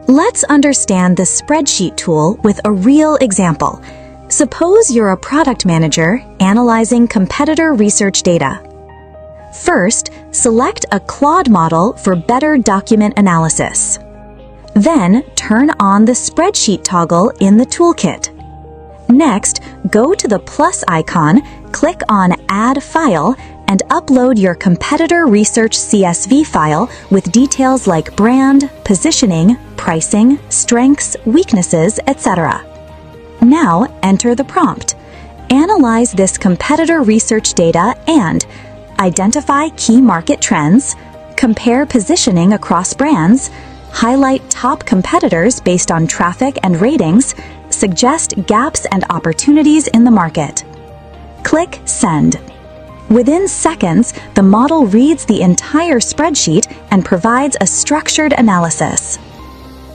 Let's understand the spreadsheet tool with a real example. Suppose you're a product manager analyzing competitor research data. First, select a Claude model for better document analysis. Then, turn on the Spreadsheet toggle in the toolkit. Next, go to the plus icon, click on Add File, and upload your competitor research CSV file with details like brand, positioning, pricing, strengths, weaknesses, etc. Now, enter the prompt. Analyze this competitor research data and identify key market trends, compare positioning across brands, highlight top competitors based on traffic and ratings, suggest gaps and opportunities in the market. Click Send. Within seconds, the model reads the entire spreadsheet and provides a structured analysis.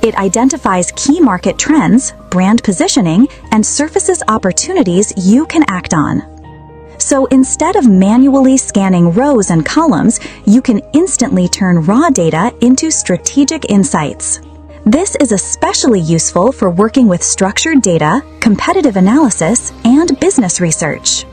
It identifies key market trends, brand positioning, and surfaces opportunities you can act on. So instead of manually scanning rows and columns, you can instantly turn raw data into strategic insights. This is especially useful for working with structured data, competitive analysis, and business research.